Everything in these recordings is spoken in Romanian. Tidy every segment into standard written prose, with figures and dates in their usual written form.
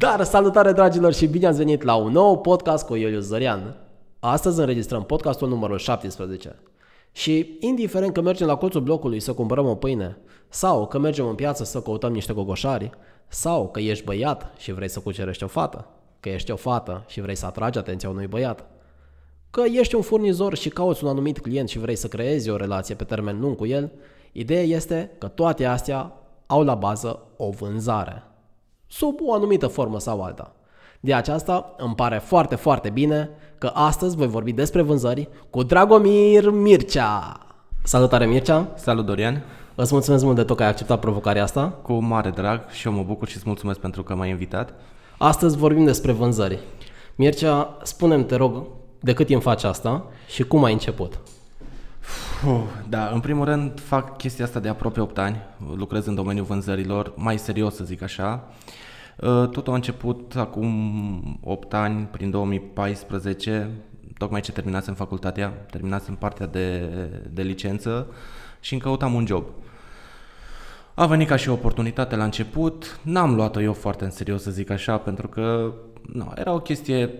Salutare dragilor și bine ați venit la un nou podcast cu Iulius Zărean. Astăzi înregistrăm podcastul numărul 17. Și indiferent că mergem la colțul blocului să cumpărăm o pâine, sau că mergem în piață să căutăm niște gogoșari, sau că ești băiat și vrei să cucerești o fată, că ești o fată și vrei să atragi atenția unui băiat, că ești un furnizor și cauți un anumit client și vrei să creezi o relație pe termen lung cu el, ideea este că toate astea au la bază o vânzare, sub o anumită formă sau alta. De aceasta îmi pare foarte, foarte bine că astăzi voi vorbi despre vânzări cu Dragomir Mircea. Salutare Mircea! Salut Dorian! Îți mulțumesc mult de tot că ai acceptat provocarea asta. Cu mare drag și eu mă bucur și îți mulțumesc pentru că m-ai invitat. Astăzi vorbim despre vânzări. Mircea, spune-mi, te rog, de cât timp faci asta și cum ai început? Da, în primul rând fac chestia asta de aproape 8 ani. Lucrez în domeniul vânzărilor, mai serios să zic așa. Totul a început acum 8 ani, prin 2014, tocmai ce terminasem facultatea, terminasem partea de licență și îmi căutam un job. A venit ca și o oportunitate la început, n-am luat-o eu foarte în serios să zic așa, pentru că era o chestie,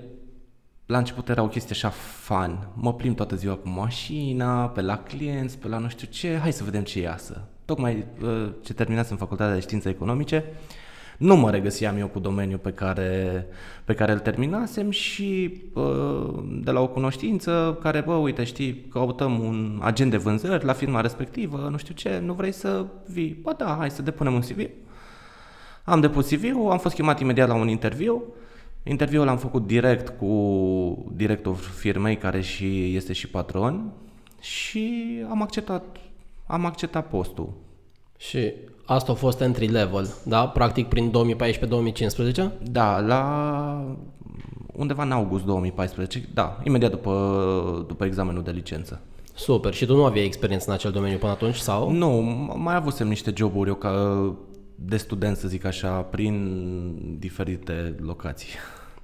la început era o chestie așa fun, mă plimb toată ziua cu mașina, pe la clienți, pe la nu știu ce, hai să vedem ce iasă. Tocmai ce terminasem facultatea de științe economice, nu mă regăseam eu cu domeniul pe care îl terminasem și de la o cunoștință care, uite, știi, căutăm un agent de vânzări la firma respectivă, nu știu ce, nu vrei să vii? Ba da, hai să depunem un CV. Am depus CV-ul, am fost chemat imediat la un interviu. Interviul l-am făcut direct cu directorul firmei, care este și patron, și am acceptat postul. Și asta a fost entry level, da? Practic prin 2014-2015? Da, undeva în august 2014, da, imediat după examenul de licență. Super, și tu nu aveai experiență în acel domeniu până atunci, sau? Nu, mai avusem niște joburi eu de student, să zic așa, prin diferite locații.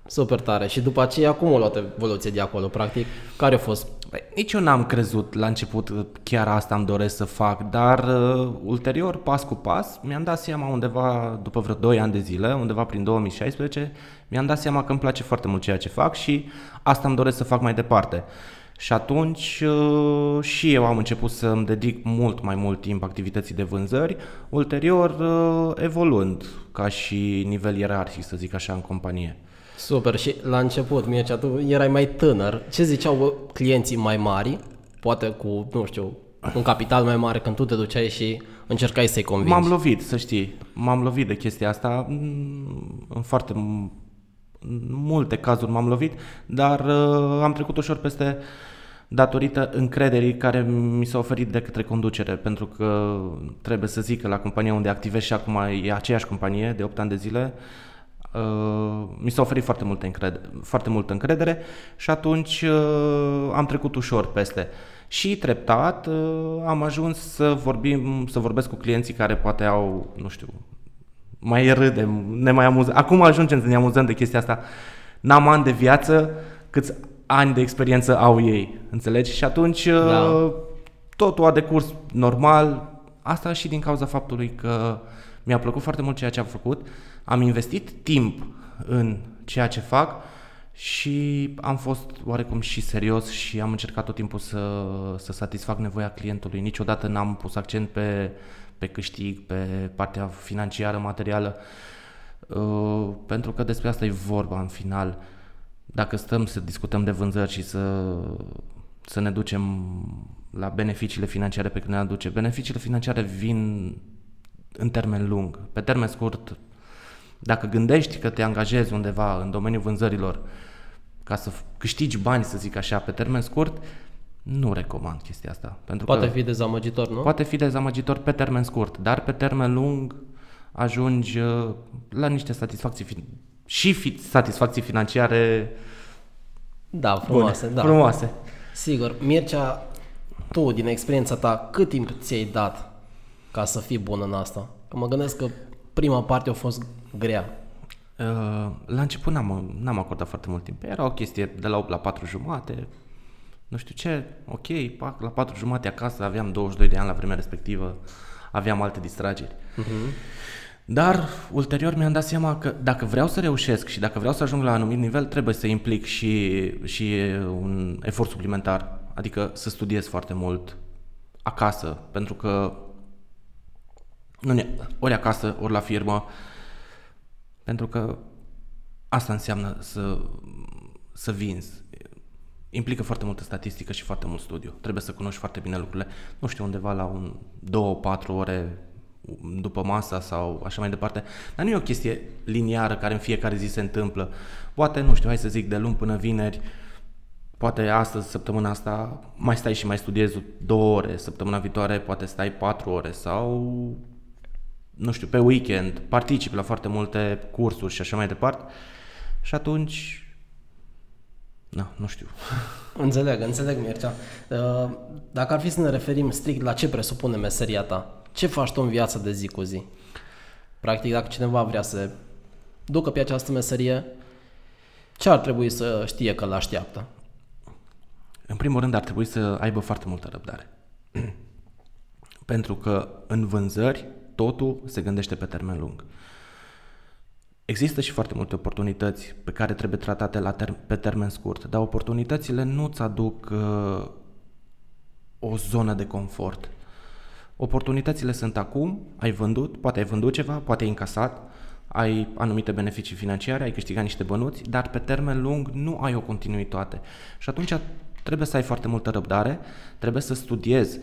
Super tare. Și după aceea, cum a luat evoluție de acolo, practic? Care a fost? Nici eu n-am crezut la început chiar asta îmi doresc să fac, dar ulterior, pas cu pas, mi-am dat seama undeva, după vreo 2 ani de zile, undeva prin 2016, mi-am dat seama că îmi place foarte mult ceea ce fac și asta îmi doresc să fac mai departe. Și atunci și eu am început să îmi dedic mult mai mult timp activității de vânzări, ulterior evoluând ca și nivel ierarhic, să zic așa, în companie. Super, și la început, Mircea, tu erai mai tânăr. Ce ziceau clienții mai mari, poate cu, nu știu, un capital mai mare, când tu te duceai și încercai să-i convingi? M-am lovit, să știi, m-am lovit de chestia asta, în foarte multe cazuri m-am lovit, dar am trecut ușor peste datorită încrederii care mi s-a oferit de către conducere, pentru că trebuie să zic că la compania unde activez și acum e aceeași companie de 8 ani de zile, mi s-a oferit foarte multă încredere și atunci am trecut ușor peste. Și treptat am ajuns să vorbesc cu clienții care poate au, nu știu, mai râdem, ne mai amuzăm. Acum ajungem să ne amuzăm de chestia asta. N-am ani de viață, câți ani de experiență au ei, înțelegi? Și atunci totul a decurs normal. Asta și din cauza faptului că mi-a plăcut foarte mult ceea ce am făcut, am investit timp în ceea ce fac și am fost oarecum și serios și am încercat tot timpul să satisfac nevoia clientului. Niciodată n-am pus accent pe câștig, pe partea financiară, materială, pentru că despre asta e vorba în final. Dacă stăm să discutăm de vânzări și să ne ducem la beneficiile financiare pe care ne aduce, beneficiile financiare vin în termen lung. Pe termen scurt, dacă gândești că te angajezi undeva în domeniul vânzărilor ca să câștigi bani, să zic așa, pe termen scurt, nu recomand chestia asta. Poate fi dezamăgitor, nu? Poate fi dezamăgitor pe termen scurt, dar pe termen lung ajungi la niște satisfacții financiare. Da, frumoase. Bune, frumoase. Sigur. Mircea, tu, din experiența ta, cât timp ți-ai dat ca să fii bun în asta? Că mă gândesc că prima parte a fost grea. La început n-am acordat foarte mult timp. Era o chestie de la 8 la 4 jumate, nu știu ce, ok, la 4 jumate acasă, aveam 22 de ani la vremea respectivă, aveam alte distrageri. Dar ulterior mi-am dat seama că dacă vreau să reușesc și dacă vreau să ajung la un anumit nivel, trebuie să implic și un efort suplimentar. Adică să studiez foarte mult acasă, pentru că ori acasă, ori la firmă, pentru că asta înseamnă să vinzi. Implică foarte multă statistică și foarte mult studiu. Trebuie să cunoști foarte bine lucrurile. Nu știu, undeva la 2-4 ore după masa sau așa mai departe. Dar nu e o chestie liniară care în fiecare zi se întâmplă. Poate, nu știu, hai să zic, de luni până vineri, poate astăzi, săptămâna asta, mai stai și mai studiezi 2 ore, săptămâna viitoare poate stai 4 ore sau, nu știu, pe weekend participi la foarte multe cursuri și așa mai departe și atunci, nu știu. Înțeleg, Mircea. Dacă ar fi să ne referim strict la ce presupune meseria ta, ce faci tu în viața de zi cu zi? Practic, dacă cineva vrea să ducă pe această meserie, ce ar trebui să știe că l-așteaptă? În primul rând ar trebui să aibă foarte multă răbdare. Pentru că în vânzări totul se gândește pe termen lung. Există și foarte multe oportunități pe care trebuie tratate pe termen scurt, dar oportunitățile nu îți aduc o zonă de confort. Oportunitățile sunt acum, poate ai vândut ceva, poate ai încasat, ai anumite beneficii financiare, ai câștigat niște bănuți, dar pe termen lung nu ai o continuitate. Și atunci trebuie să ai foarte multă răbdare, trebuie să studiezi,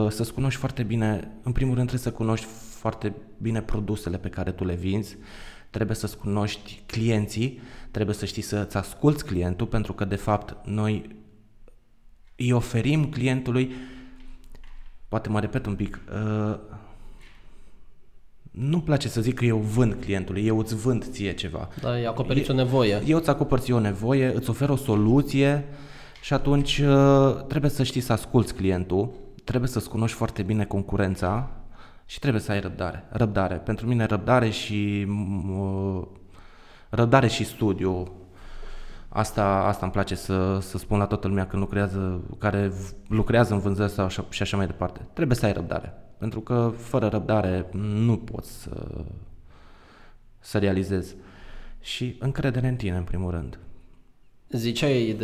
să-ți cunoști foarte bine, în primul rând trebuie să cunoști foarte bine produsele pe care tu le vinzi, trebuie să-ți cunoști clienții, trebuie să știi să-ți asculți clientul, pentru că de fapt noi îi oferim clientului, poate mă repet un pic, nu-mi place să zic că eu vând clientului, eu îți vând ție ceva. Da, îi acoperiți o nevoie. Eu îți acopăr ție o nevoie, îți ofer o soluție și atunci trebuie să știi să asculți clientul, trebuie să-ți cunoști foarte bine concurența și trebuie să ai răbdare. Răbdare. Pentru mine răbdare și studiu. Asta îmi place să spun la toată lumea care lucrează în vânzări și așa mai departe. Trebuie să ai răbdare. Pentru că fără răbdare nu poți să realizezi. Și încredere în tine, în primul rând. Ziceai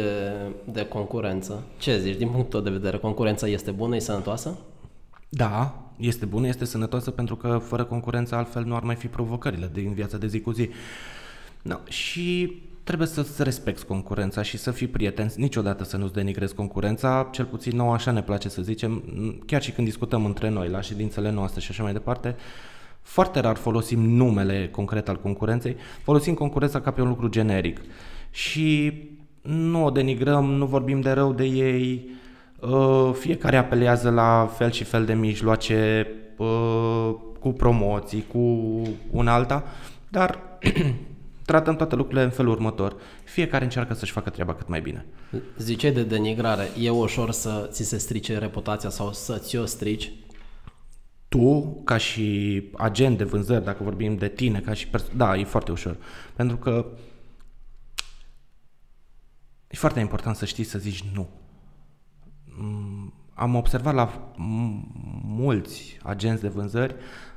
de concurență. Ce zici? Din punctul tău de vedere, concurența este bună, e sănătoasă? Da, este bună, este sănătoasă, pentru că fără concurență altfel nu ar mai fi provocările din viața de zi cu zi. No, și trebuie să-ți respecti concurența și să fii prieten, niciodată să nu-ți denigrezi concurența, cel puțin nouă așa ne place să zicem, chiar și când discutăm între noi, la ședințele noastre și așa mai departe, foarte rar folosim numele concret al concurenței, folosim concurența ca pe un lucru generic și nu o denigrăm, nu vorbim de rău de ei, fiecare apelează la fel și fel de mijloace, cu promoții, cu una alta, dar tratăm toate lucrurile în felul următor. Fiecare încearcă să-și facă treaba cât mai bine. Ziceai de denigrare. E ușor să ți se strice reputația sau să ți-o strici? Tu, ca și agent de vânzări, dacă vorbim de tine, da, e foarte ușor. Pentru că e foarte important să știi să zici nu. Am observat la mulți agenți de vânzări,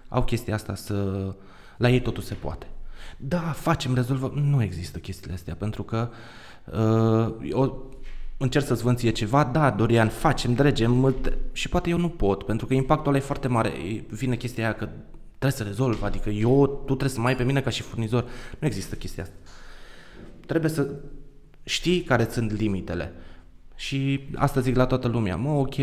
au chestia asta la ei totul se poate. Da, facem, rezolvăm. Nu există chestiile astea, pentru că eu încerc să-ți vând ție ceva, da, Dorian, facem, dregem, și poate eu nu pot, pentru că impactul ăla e foarte mare. Vine chestia aia că trebuie să rezolv, adică tu trebuie să mai ai pe mine ca și furnizor. Nu există chestia asta. Trebuie să știi care sunt limitele. Și asta zic la toată lumea, ok,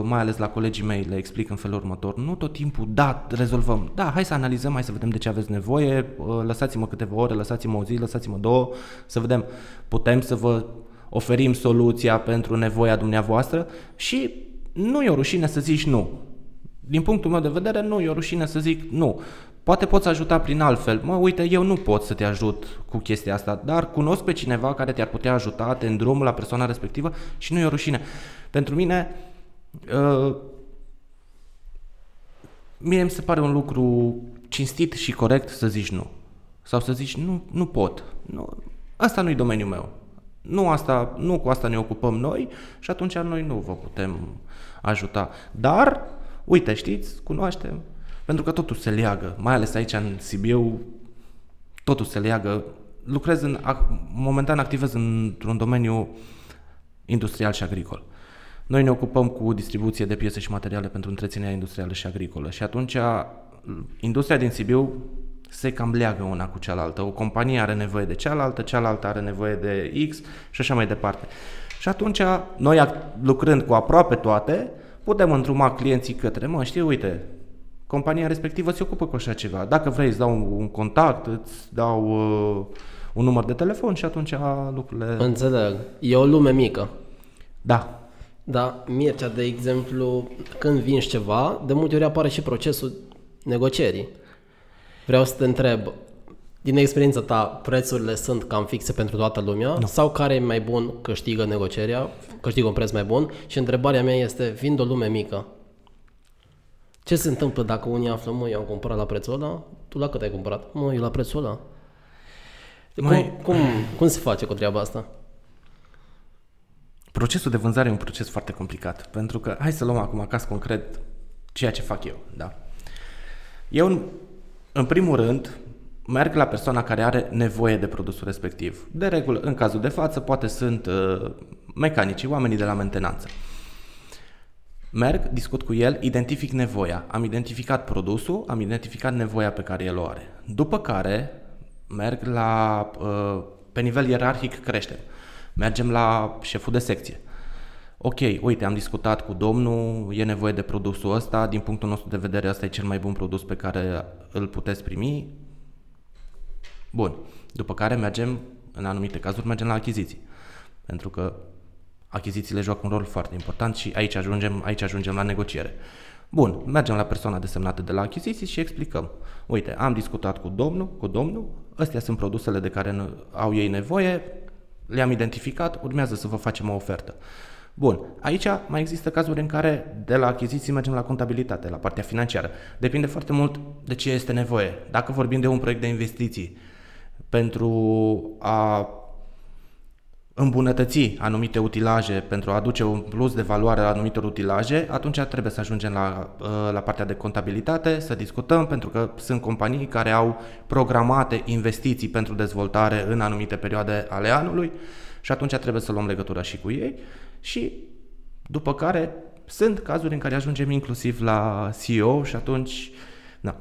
mai ales la colegii mei le explic în felul următor, nu tot timpul, da, rezolvăm, da, hai să analizăm, hai să vedem de ce aveți nevoie, lăsați-mă câteva ore, lăsați-mă o zi, lăsați-mă 2, să vedem, putem să vă oferim soluția pentru nevoia dumneavoastră și nu e o rușine să zici nu. Din punctul meu de vedere, nu e o rușine să zic nu. Poate poți ajuta prin altfel. Uite, eu nu pot să te ajut cu chestia asta, dar cunosc pe cineva care te-ar putea ajuta, te îndrum la persoana respectivă și nu e o rușine. Pentru mine, mie mi se pare un lucru cinstit și corect să zici nu. Sau să zici nu pot. Nu, asta nu-i domeniul meu. Nu cu asta ne ocupăm noi și atunci noi nu vă putem ajuta. Dar, uite, știți, cunoaștem, Pentru că totul se leagă, mai ales aici în Sibiu, totul se leagă. Momentan activez într-un domeniu industrial și agricol. Noi ne ocupăm cu distribuție de piese și materiale pentru întreținerea industrială și agricolă și atunci industria din Sibiu se cam leagă una cu cealaltă. O companie are nevoie de cealaltă, cealaltă are nevoie de X și așa mai departe. Și atunci noi, lucrând cu aproape toate, putem îndruma clienții către, uite, compania respectivă se ocupă cu așa ceva. Dacă vrei îți dau un contact, îți dau un număr de telefon și atunci lucrurile... Înțeleg. E o lume mică. Da. Da, Mircea, de exemplu, când vinzi ceva, de multe ori apare și procesul negocierii. Vreau să te întreb, din experiența ta, prețurile sunt cam fixe pentru toată lumea? Nu. Sau care e mai bun câștigă negocierea, câștigă un preț mai bun? Și întrebarea mea este, fiind o lume mică, ce se întâmplă dacă unii află, eu am cumpărat la prețul ăla, tu la cât ai cumpărat? Eu la prețul ăla. Cum se face cu treaba asta? Procesul de vânzare e un proces foarte complicat, pentru că, hai să luăm acum caz concret ceea ce fac eu, da? Eu, în primul rând, merg la persoana care are nevoie de produsul respectiv. De regulă, în cazul de față, poate sunt mecanicii, oamenii de la mentenanță. Merg, discut cu el, identific nevoia. Am identificat produsul, am identificat nevoia pe care el o are. După care, merg pe nivel ierarhic creștem. Mergem la șeful de secție. Ok, uite, am discutat cu domnul, e nevoie de produsul ăsta, din punctul nostru de vedere ăsta e cel mai bun produs pe care îl puteți primi. Bun. După care mergem, în anumite cazuri, mergem la achiziții. Pentru că achizițiile joacă un rol foarte important și aici ajungem la negociere. Bun, mergem la persoana desemnată de la achiziții și explicăm. Uite, am discutat cu domnul, astea sunt produsele de care au ei nevoie, le-am identificat, urmează să vă facem o ofertă. Bun, aici mai există cazuri în care de la achiziții mergem la contabilitate, la partea financiară. Depinde foarte mult de ce este nevoie. Dacă vorbim de un proiect de investiții pentru a îmbunătăți anumite utilaje, pentru a aduce un plus de valoare la anumitor utilaje, atunci trebuie să ajungem la partea de contabilitate, să discutăm, pentru că sunt companii care au programate investiții pentru dezvoltare în anumite perioade ale anului și atunci trebuie să luăm legătura și cu ei și după care sunt cazuri în care ajungem inclusiv la CEO și atunci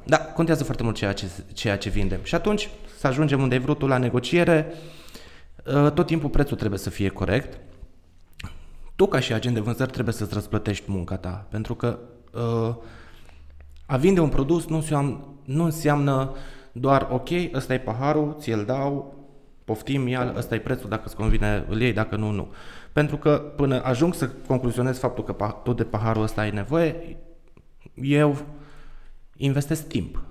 da, contează foarte mult ceea ce vindem. Și atunci să ajungem unde ai vrut tu la negociere. Tot timpul prețul trebuie să fie corect. Tu ca și agent de vânzări trebuie să-ți răsplătești munca ta, pentru că a vinde un produs nu înseamnă doar ok, ăsta e paharul, ți-l dau, poftim, ia, ăsta e prețul, dacă îți convine îl iei, dacă nu. Pentru că până ajung să concluzionez faptul că tu de paharul ăsta ai nevoie, eu investesc timp.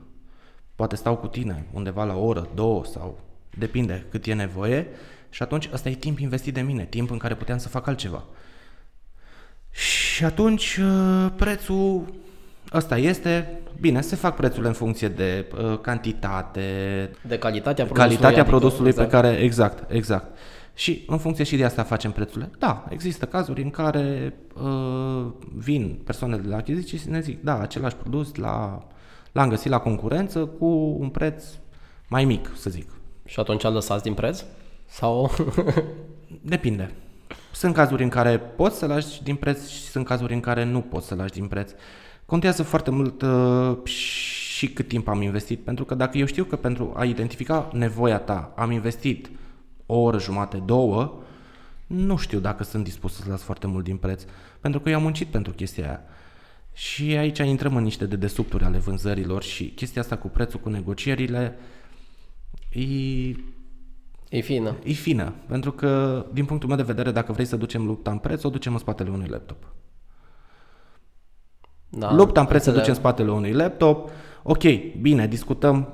Poate stau cu tine undeva la o oră, două sau depinde cât e nevoie și atunci ăsta e timp investit de mine, timp în care puteam să fac altceva. Și atunci prețul ăsta este, bine, se fac prețurile în funcție de cantitate, de calitatea produsului pe care, exact. Și în funcție și de asta facem prețurile. Da, există cazuri în care vin persoanele de la achiziții și ne zic, da, același produs l-am găsit la concurență cu un preț mai mic, să zic. Și atunci lăsați din preț? Sau? Depinde. Sunt cazuri în care poți să lași din preț și sunt cazuri în care nu poți să lași din preț. Contează foarte mult și cât timp am investit, pentru că dacă eu știu că pentru a identifica nevoia ta am investit o oră, jumate, 2, nu știu dacă sunt dispus să las foarte mult din preț, pentru că eu am muncit pentru chestia aia. Și aici intrăm în niște dedesubturi ale vânzărilor și chestia asta cu prețul, cu negocierile, E fină. E fină, pentru că, din punctul meu de vedere, dacă vrei să ducem lupta în preț, o ducem în spatele unui laptop. Da, lupta în preț se duce în spatele unui laptop, ok, bine, discutăm,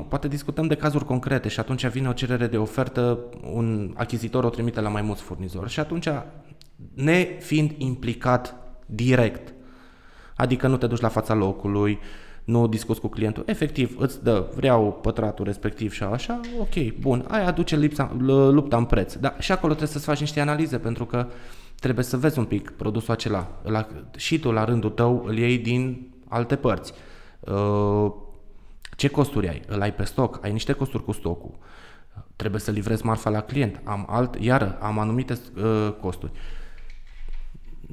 poate discutăm de cazuri concrete și atunci vine o cerere de ofertă, un achizitor o trimite la mai mulți furnizori și atunci, nefiind implicat direct, adică nu te duci la fața locului, nu discuți cu clientul, efectiv îți dă, vreau pătratul respectiv și așa, ok, bun, aia aduce lupta în preț, dar și acolo trebuie să-ți faci niște analize, pentru că trebuie să vezi un pic produsul acela și tu la rândul tău îl iei din alte părți. Ce costuri ai? Îl ai pe stoc? Ai niște costuri cu stocul. Trebuie să livrezi marfa la client. Am anumite costuri.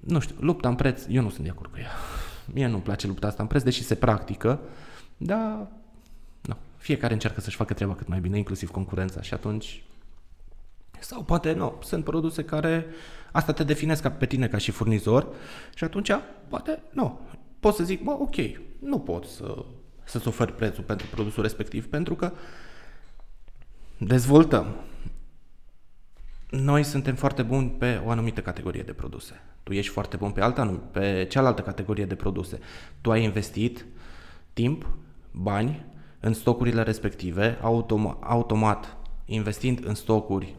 Nu știu, lupta în preț, eu nu sunt de acord cu ea. Mie nu-mi place lupta asta în preț, deși se practică, dar nu. Fiecare încearcă să-și facă treaba cât mai bine, inclusiv concurența, și atunci... Sau poate nu, sunt produse care asta te definesc pe tine ca și furnizor și atunci poate nu. Pot să zic, ok, nu pot să-ți ofer prețul pentru produsul respectiv pentru că dezvoltăm. Noi suntem foarte buni pe o anumită categorie de produse. Tu ești foarte bun pe cealaltă categorie de produse. Tu ai investit timp, bani în stocurile respective, automat, investind în stocuri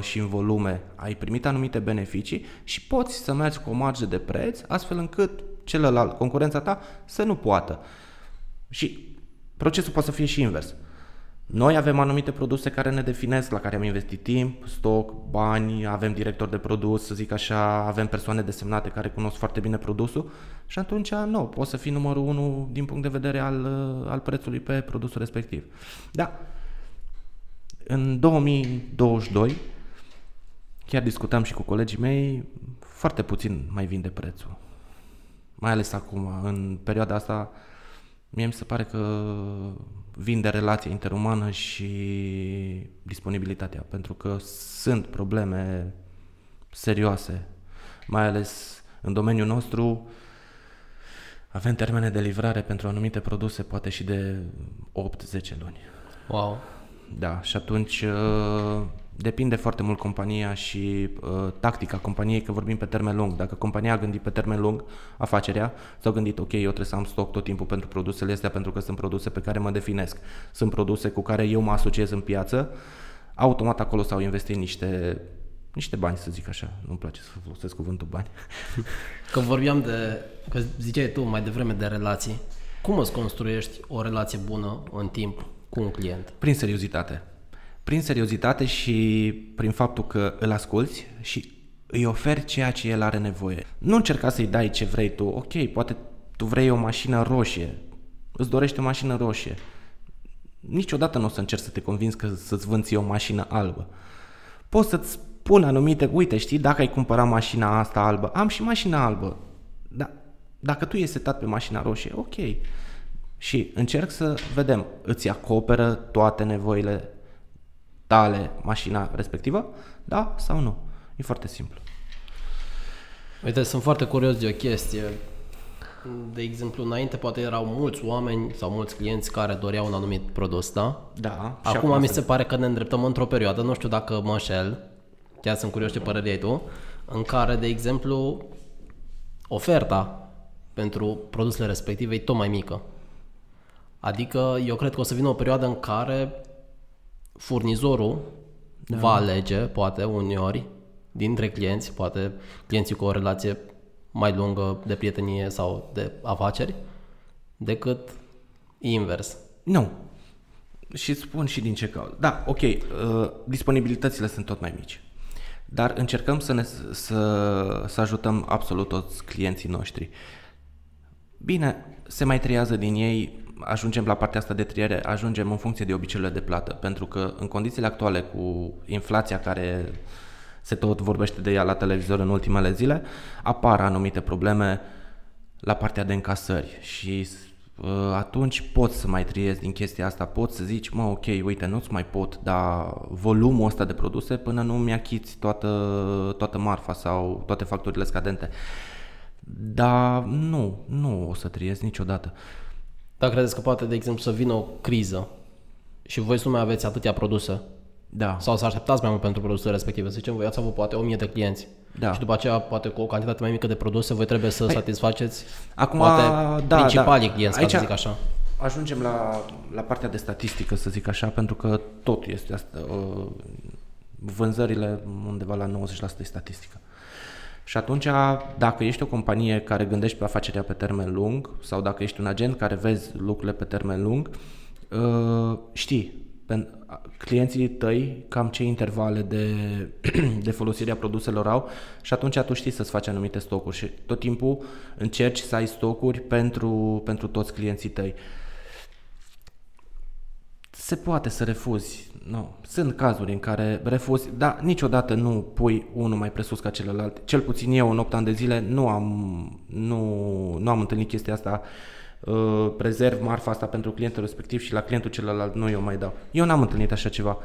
și în volume, ai primit anumite beneficii și poți să mergi cu o marjă de preț astfel încât celălalt, concurența ta, să nu poată. Și procesul poate să fie și invers. Noi avem anumite produse care ne definesc, la care am investit timp, stoc, bani, avem director de produs, să zic așa, avem persoane desemnate care cunosc foarte bine produsul și atunci nu, poți să fii numărul 1 din punct de vedere al prețului pe produsul respectiv. Da. În 2022, chiar discutam și cu colegii mei, foarte puțin mai vinde prețul. Mai ales acum, în perioada asta, mie mi se pare că vinde relația interumană și disponibilitatea, pentru că sunt probleme serioase, mai ales în domeniul nostru. Avem termene de livrare pentru anumite produse, poate și de 8-10 luni. Wow! Da, și atunci depinde foarte mult compania și tactica companiei, că vorbim pe termen lung. Dacă compania a gândit pe termen lung afacerea, s-au gândit, ok, eu trebuie să am stoc tot timpul pentru produsele astea, pentru că sunt produse pe care mă definesc. Sunt produse cu care eu mă asociez în piață, automat acolo s-au investit niște bani, să zic așa. Nu-mi place să folosesc cuvântul bani. Că ziceai tu mai devreme de relații, cum îți construiești o relație bună în timp cu un client? Prin seriozitate. Prin seriozitate și prin faptul că îl asculți și îi oferi ceea ce el are nevoie. Nu încerca să-i dai ce vrei tu. Ok, poate tu vrei o mașină roșie. Îți dorești o mașină roșie. Niciodată nu o să încerci să te convinzi că să-ți vând ție o mașină albă. Poți să-ți spun anumite, uite, știi, dacă ai cumpărat mașina asta albă, am și mașina albă. Dar dacă tu ești setat pe mașina roșie, ok. Și încerc să vedem, îți acoperă toate nevoile tale mașina respectivă? Da sau nu? E foarte simplu. Uite, sunt foarte curios de o chestie. De exemplu, înainte poate erau mulți oameni sau mulți clienți care doreau un anumit produs, da? Da. Acum mi se pare că ne îndreptăm într-o perioadă, nu știu dacă mă înșel, chiar sunt curios ce părere ai tu, în care, de exemplu, oferta pentru produsele respective e tot mai mică. Adică eu cred că o să vină o perioadă în care furnizorul va alege, poate uneori, dintre clienți, poate clienții cu o relație mai lungă de prietenie sau de afaceri, decât invers. Nu. Și spun și din ce cauză. Da, ok, disponibilitățile sunt tot mai mici. Dar încercăm să ajutăm absolut toți clienții noștri. Bine, se mai triază din ei, ajungem la partea asta de triere, ajungem în funcție de obiceiurile de plată, pentru că în condițiile actuale cu inflația care se tot vorbește de ea la televizor în ultimele zile, apar anumite probleme la partea de încasări și atunci poți să mai triezi din chestia asta, poți să zici, ok, uite, nu-ți mai pot da volumul ăsta de produse până nu mi-achiți toată marfa sau toate facturile scadente. Dar nu o să triezi niciodată. Dar credeți că poate, de exemplu, să vină o criză și voi să nu mai aveți atâtea produse? Da. Sau să așteptați mai mult pentru produsele respective? Să zicem, voi ați avut poate 1000 de clienți. Da. Și după aceea, poate cu o cantitate mai mică de produse, voi trebuie să satisfaceți acum, poate principalii clienți, aici ca să zic așa. Ajungem la partea de statistică, să zic așa, pentru că tot este asta. Vânzările undeva la 90% e statistică. Și atunci, dacă ești o companie care gândești pe afacerea pe termen lung sau dacă ești un agent care vezi lucrurile pe termen lung, știi clienții tăi cam ce intervale de folosire a produselor au și atunci tu știi să-ți faci anumite stocuri și tot timpul încerci să ai stocuri pentru toți clienții tăi. Se poate să refuzi, nu. Sunt cazuri în care refuzi, dar niciodată nu pui unul mai presus ca celălalt. Cel puțin eu în 8 ani de zile nu am întâlnit chestia asta, prezerv marfa asta pentru clientul respectiv și la clientul celălalt nu eu mai dau. Eu n-am întâlnit așa ceva.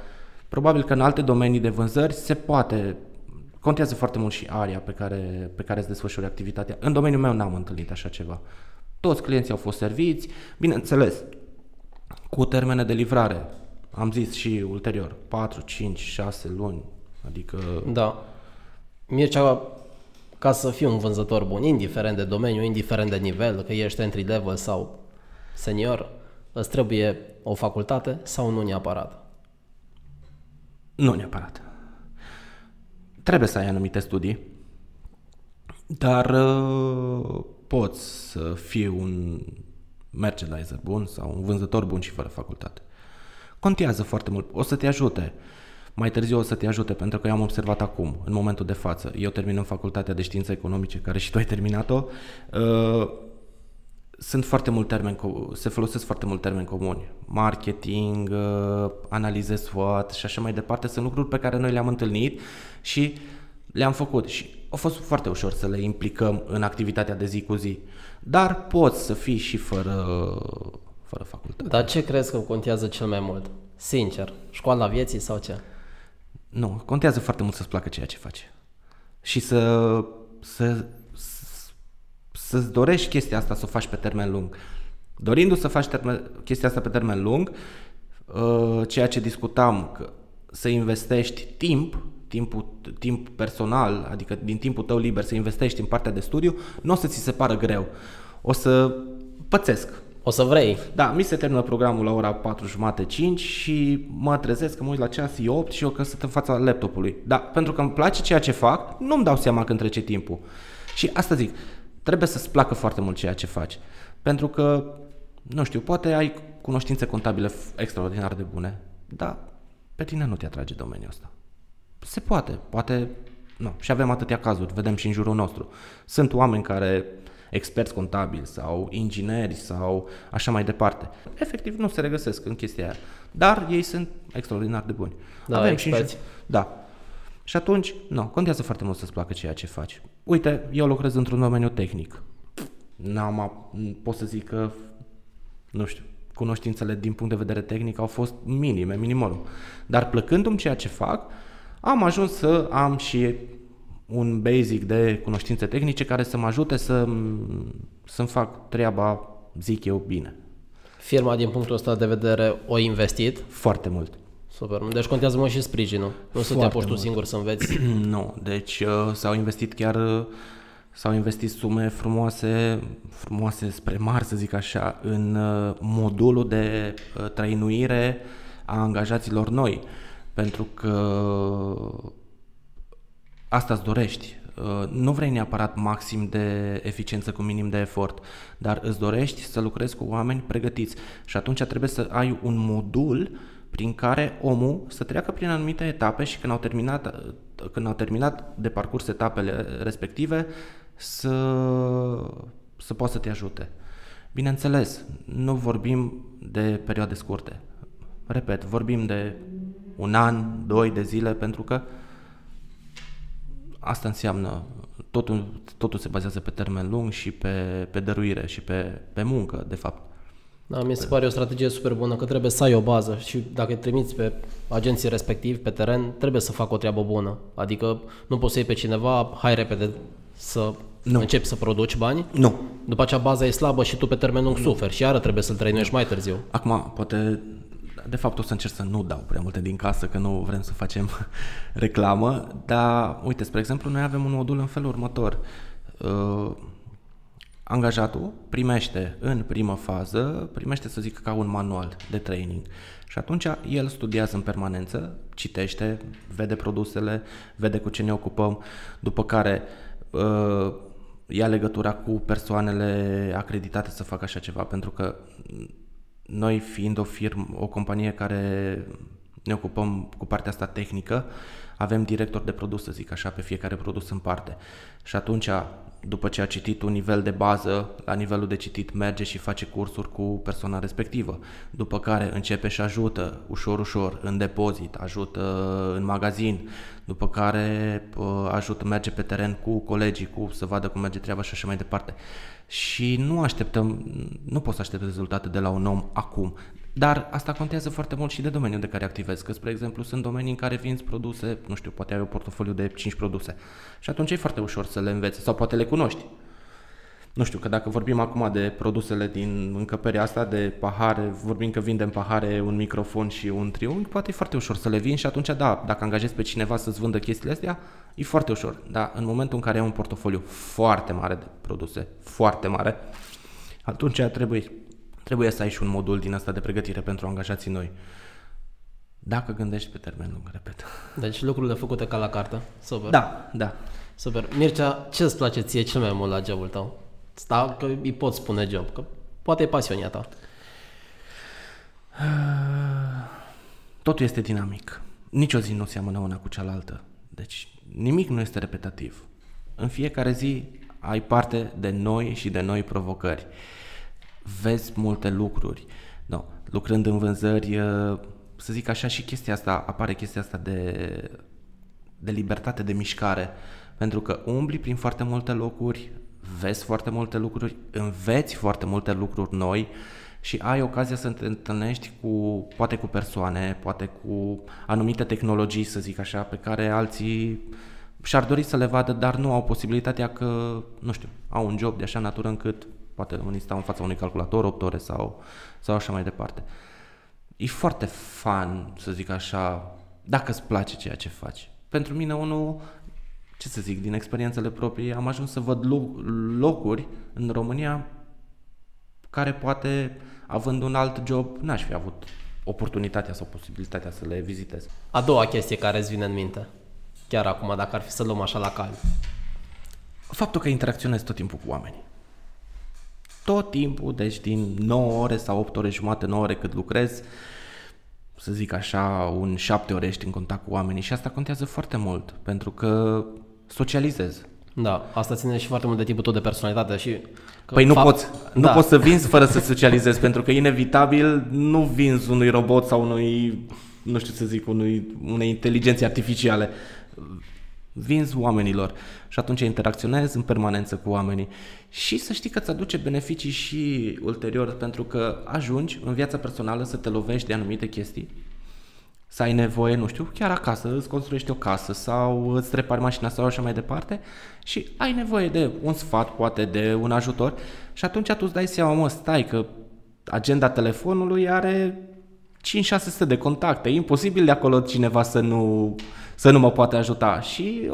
Probabil că în alte domenii de vânzări se poate, contează foarte mult și area pe care îți desfășori activitatea. În domeniul meu n-am întâlnit așa ceva. Toți clienții au fost serviți, bineînțeles, cu termene de livrare, am zis și ulterior, 4, 5, 6 luni, adică... Da. Mircea, ca să fii un vânzător bun, indiferent de domeniu, indiferent de nivel, că ești entry level sau senior, îți trebuie o facultate sau nu neapărat? Nu neapărat. Trebuie să ai anumite studii, dar poți să fii un merchandiser bun sau un vânzător bun și fără facultate. Contează foarte mult. O să te ajute. Mai târziu o să te ajute, pentru că eu am observat acum, în momentul de față. Eu terminând facultatea de științe economice, care și tu ai terminat-o, sunt foarte mult se folosesc foarte mult termeni comuni. Marketing, analize SWOT și așa mai departe. Sunt lucruri pe care noi le-am întâlnit și le-am făcut și a fost foarte ușor să le implicăm în activitatea de zi cu zi. Dar poți să fii și fără facultate. Dar ce crezi că contează cel mai mult? Sincer, școala vieții sau ce? Nu, contează foarte mult să-ți placă ceea ce faci. Și să-ți dorești chestia asta să o faci pe termen lung. Dorindu-ți să faci chestia asta pe termen lung, ceea ce discutam, că să investești timp personal, adică din timpul tău liber să investești în partea de studiu, nu o să ți se pară greu. O să pățesc. O să vrei. Da, mi se termină programul la ora 4:30, 5 și mă trezesc că mă uit la ceas, e 8 și eu că sunt în fața laptopului. Da, pentru că îmi place ceea ce fac, nu-mi dau seama când trece timpul. Și asta zic, trebuie să-ți placă foarte mult ceea ce faci. Pentru că, nu știu, poate ai cunoștințe contabile extraordinar de bune, dar pe tine nu te atrage domeniul ăsta. Se poate, nu. Și avem atâtea cazuri, vedem și în jurul nostru. Sunt oameni care, experți contabili sau ingineri sau așa mai departe, efectiv nu se regăsesc în chestia aia, dar ei sunt extraordinar de buni. Da, avem experți. Da. Și atunci, nu, contează foarte mult să-ți placă ceea ce faci. Uite, eu lucrez într-un domeniu tehnic. Pot să zic că, nu știu, cunoștințele din punct de vedere tehnic au fost minimum. Dar plăcându-mi ceea ce fac, am ajuns să am și un basic de cunoștințe tehnice care să mă ajute să-mi fac treaba, zic eu, bine. Firma, din punctul ăsta de vedere, o investit? Foarte mult. Super. Deci contează mult și sprijinul. Nu să te apuci tu singur să înveți. Nu, deci s-au investit sume frumoase spre mari, să zic așa, în modulul de trainuire a angajaților noi. Pentru că asta îți dorești. Nu vrei neapărat maxim de eficiență cu minim de efort, dar îți dorești să lucrezi cu oameni pregătiți și atunci trebuie să ai un modul prin care omul să treacă prin anumite etape și când au terminat de parcurs etapele respective să poată să te ajute. Bineînțeles, nu vorbim de perioade scurte. Repet, vorbim de 1 an, 2 de zile, pentru că asta înseamnă, totul se bazează pe termen lung și pe dăruire și pe muncă, de fapt. Da, mi se pare o strategie super bună, că trebuie să ai o bază și dacă îi trimiți pe agenții respectivi, pe teren, trebuie să facă o treabă bună. Adică nu poți să iei pe cineva, hai repede să începi să produci bani. Nu. După aceea baza e slabă și tu pe termen lung suferi și iară trebuie să-l trăinuiești mai târziu. Acum, poate, de fapt o să încerc să nu dau prea multe din casă, că nu vrem să facem reclamă, dar uite, spre exemplu, noi avem un modul în felul următor. Angajatul primește în primă fază, să zic ca un manual de training și atunci el studiază în permanență, citește, vede produsele, vede cu ce ne ocupăm, după care ia legătura cu persoanele acreditate să facă așa ceva, pentru că noi fiind o companie care ne ocupăm cu partea asta tehnică, avem director de produs, să zic așa, pe fiecare produs în parte. Și atunci, după ce a citit un nivel de bază, la nivelul de citit merge și face cursuri cu persoana respectivă, după care începe și ajută ușor în depozit, ajută în magazin, după care ajută, merge pe teren cu colegii, să vadă cum merge treaba și așa mai departe. Și nu poți să aștepți rezultate de la un om acum. Dar asta contează foarte mult și de domeniul de care activezi. Că, spre exemplu, sunt domenii în care vinzi produse, nu știu, poate ai un portofoliu de 5 produse. Și atunci e foarte ușor să le înveți sau poate le cunoști. Nu știu, că dacă vorbim acum de produsele din încăperea asta, de pahare, vorbim că vindem pahare, un microfon și un triunghi, poate e foarte ușor să le vinzi și atunci, da, dacă angajezi pe cineva să-ți vândă chestiile astea, e foarte ușor. Dar în momentul în care ai un portofoliu foarte mare de produse, foarte mare, atunci trebuie să ai și un modul din asta de pregătire pentru angajații noi. Dacă gândești pe termen lung, repet. Deci lucrurile făcute ca la carte. Super. Da. Super. Mircea, ce îți place ție cel mai mult la jobul tău? Că îi poți spune job, că poate e pasiunea ta. Totul este dinamic. Nici o zi nu seamănă una cu cealaltă. Deci nimic nu este repetativ. În fiecare zi ai parte de noi și de noi provocări. Vezi multe lucruri. Lucrând în vânzări, să zic așa, și apare chestia asta de libertate de mișcare. Pentru că umbli prin foarte multe locuri, vezi foarte multe lucruri, înveți foarte multe lucruri noi și ai ocazia să te întâlnești poate cu persoane, poate cu anumite tehnologii, să zic așa, pe care alții și-ar dori să le vadă, dar nu au posibilitatea că, nu știu, au un job de așa natură încât poate unii stau în fața unui calculator 8 ore sau așa mai departe. E foarte fun, să zic așa, dacă îți place ceea ce faci. Pentru mine, ce să zic, din experiențele proprii, am ajuns să văd locuri în România care poate, având un alt job, n-aș fi avut oportunitatea sau posibilitatea să le vizitez. A doua chestie care îți vine în minte, chiar acum, dacă ar fi să luăm așa la cal. Faptul că interacționez tot timpul cu oamenii. Tot timpul, deci din 9 ore sau 8 ore jumate, 9 ore cât lucrez, să zic așa, 7 ore ești în contact cu oamenii și asta contează foarte mult, pentru că socializez. Da, asta ține și foarte mult de tipul tău de personalitate și... Păi nu poți să vinzi fără să socializezi, pentru că inevitabil nu vinzi unui robot sau nu știu să zic, unei inteligențe artificiale. Vinzi oamenilor și atunci interacționezi în permanență cu oamenii și să știi că îți aduce beneficii și ulterior, pentru că ajungi în viața personală să te lovești de anumite chestii, să ai nevoie, nu știu, chiar acasă, îți construiești o casă sau îți repari mașina sau așa mai departe și ai nevoie de un sfat, poate de un ajutor și atunci tu îți dai seama, stai că agenda telefonului are 5-600 de contacte, e imposibil de acolo cineva să nu mă poate ajuta și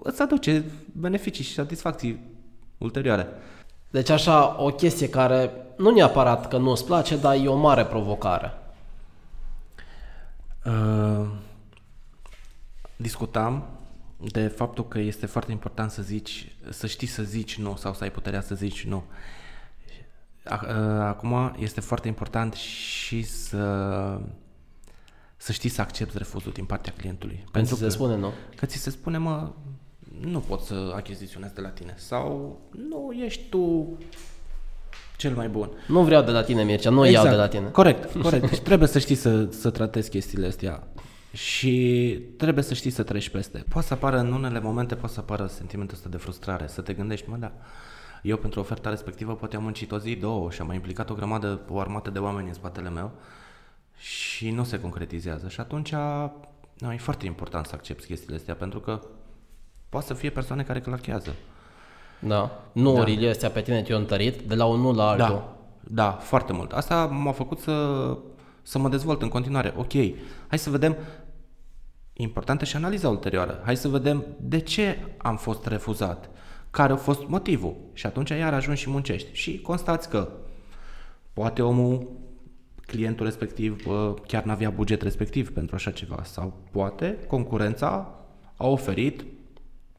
îți aduce beneficii și satisfacții ulterioare. Deci așa, o chestie care nu neapărat că nu îți place, dar e o mare provocare. Discutam de faptul că este foarte important să știi să zici nu sau să ai puterea să zici nu. Acum este foarte important și să știi să accepti refuzul din partea clientului. Pentru că se spune nu. Că ți se spune, nu pot să achiziționez de la tine sau nu ești tu cel mai bun. Nu vreau de la tine, Mircea, nu iau de la tine. Corect. Deci trebuie să știi să tratezi chestiile astea și trebuie să știi să treci peste. Poate să apară în unele momente, poate să apară sentimentul ăsta de frustrare, să te gândești, eu pentru oferta respectivă poate am muncit o zi, 2 și am mai implicat o armată de oameni în spatele meu și nu se concretizează. Și atunci e foarte important să accepti chestiile astea, pentru că poate să fie persoane care clachează. Da, nuurile astea pe tine te-au întărit de la unul la altul. Da, foarte mult. Asta m-a făcut să mă dezvolt în continuare. Ok, hai să vedem, importantă și analiza ulterioară, hai să vedem de ce am fost refuzat, care a fost motivul și atunci iar ajungi și muncești și constați că poate clientul respectiv chiar n-avea buget respectiv pentru așa ceva sau poate concurența a oferit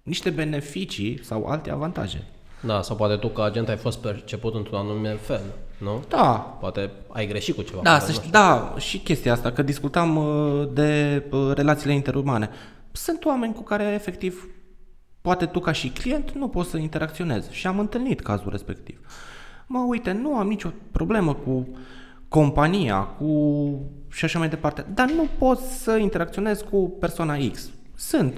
niște beneficii sau alte avantaje. Da, sau poate tu ca agent ai fost perceput într-un anume fel, nu? Da. Poate ai greșit cu ceva. Da, da, și chestia asta, că discutam de relațiile interumane. Sunt oameni cu care efectiv poate tu ca și client nu poți să interacționezi și am întâlnit cazul respectiv. Uite, nu am nicio problemă cu compania, și așa mai departe, dar nu poți să interacționezi cu persoana X.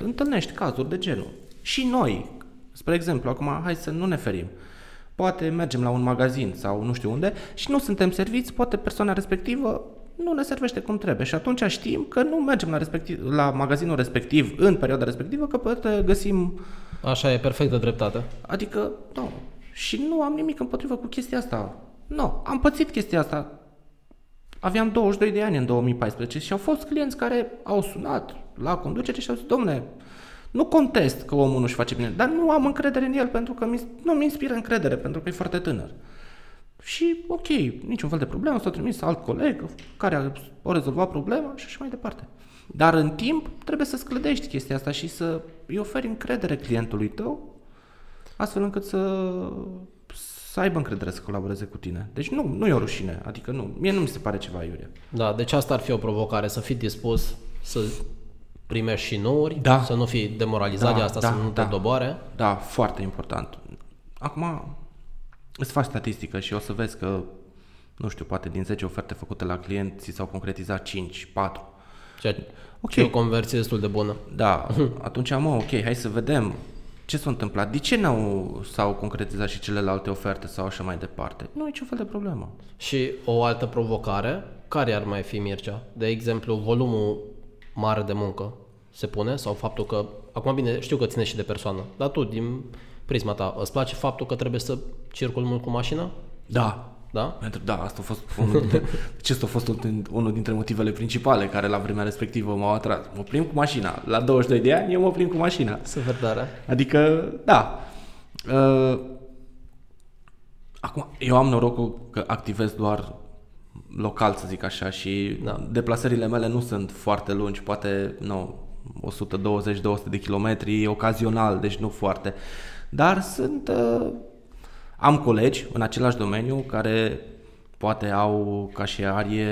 Întâlnești cazuri de genul. Și noi, spre exemplu, acum hai să nu ne ferim. Poate mergem la un magazin sau nu știu unde și nu suntem serviți, poate persoana respectivă nu ne servește cum trebuie și atunci știm că nu mergem la magazinul respectiv în perioada respectivă, că poate găsim... Așa e, perfectă dreptate. Adică, nu. Și nu am nimic împotrivă cu chestia asta. Nu, am pățit chestia asta. Aveam 22 de ani în 2014 și au fost clienți care au sunat la conducere și au zis, dom'le, nu contest că omul nu-și face bine, dar nu am încredere în el pentru că nu-mi inspiră încredere, pentru că e foarte tânăr. Și ok, niciun fel de problemă, s-a trimis alt coleg care a rezolvat problema și așa mai departe. Dar în timp trebuie să sclădești chestia asta și să îi oferi încredere clientului tău, astfel încât să aibă încredere să colaboreze cu tine. Deci nu e o rușine, adică mie nu mi se pare ceva iurea. Da, deci asta ar fi o provocare, să fii dispus să primești și nouri, să nu fii demoralizat de asta, să nu te doboare. Da, foarte important. Acum îți faci statistică și o să vezi că, nu știu, poate din 10 oferte făcute la client ți s-au concretizat 5, 4. E o conversie destul de bună. Da, atunci ok, hai să vedem ce s-a întâmplat. De ce s-au concretizat și celelalte oferte sau așa mai departe? Nu e niciun fel de problemă. Și o altă provocare, care ar mai fi, Mircea? De exemplu, volumul mare de muncă se pune sau faptul că, acum bine, știu că ține și de persoană, dar tu, din prisma ta, îți place faptul că trebuie să circuli mult cu mașina? Da. Da? Da, asta a fost acesta a fost unul dintre motivele principale care la vremea respectivă m-au atras. Mă plimb cu mașina. La 22 de ani eu mă plimb cu mașina. Super tare. Adică, da. Acum, eu am norocul că activez doar local, să zic așa, și deplasările mele nu sunt foarte lungi, poate 120-200 de kilometri, ocazional, deci nu foarte. Dar am colegi în același domeniu care poate au ca și arie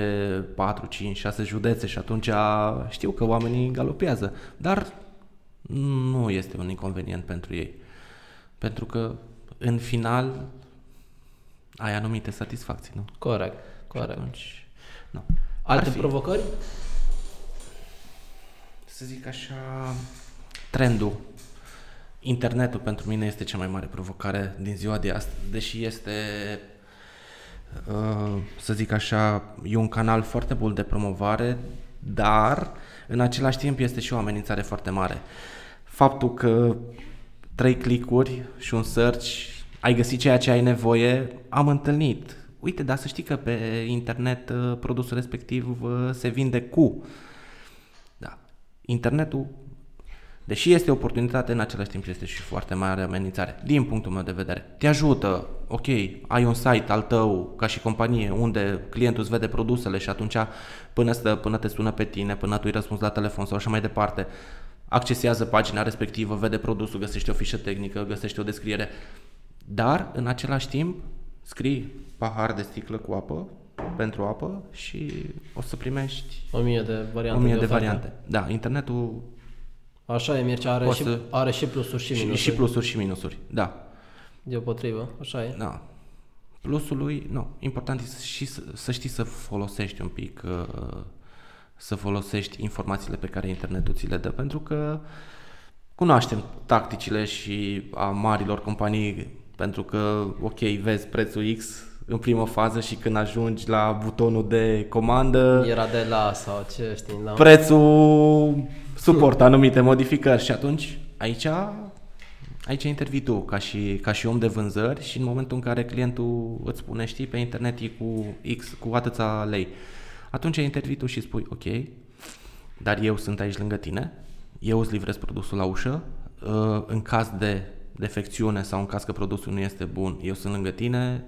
4, 5, 6 județe și atunci știu că oamenii galopează, dar nu este un inconvenient pentru ei. Pentru că în final ai anumite satisfacții, nu? Corect. Atunci, alte provocări? Să zic așa, trendul. Internetul pentru mine este cea mai mare provocare din ziua de astăzi, deși este, să zic așa, e un canal foarte bun de promovare, dar în același timp este și o amenințare foarte mare. Faptul că 3 click-uri și un search, ai găsit ceea ce ai nevoie, am întâlnit. Uite, dar să știi că pe internet produsul respectiv se vinde cu. Da. Internetul, deși este o oportunitate, în același timp este și foarte mare amenințare, din punctul meu de vedere. Te ajută, ok, ai un site al tău ca și companie unde clientul îți vede produsele și atunci până te sună pe tine, până tu îi răspunzi la telefon sau așa mai departe, accesează pagina respectivă, vede produsul, găsește o fișă tehnică, găsește o descriere, dar în același timp scrii pahar de sticlă cu apă pentru apă și o să primești 1000 de variante. 1000 de variante. Da, internetul. Așa e, Mircea, are și plusuri și minusuri. Și plusuri și minusuri, da. Deopotrivă, așa e. Da. Plusul lui, important e și să știi să folosești un pic, să folosești informațiile pe care internetul ți le dă, pentru că cunoaștem tacticile și a marilor companii, pentru că, ok, vezi prețul X în primă fază și când ajungi la butonul de comandă, era de la sau ce știi, la prețul suportă anumite modificări și atunci aici intervii tu ca și om de vânzări și în momentul în care clientul îți spune, știi, pe internet e cu X, cu atâția lei, atunci intervii tu și spui, ok, dar eu sunt aici lângă tine, eu îți livrez produsul la ușă, în caz de defecțiune sau în caz că produsul nu este bun, eu sunt lângă tine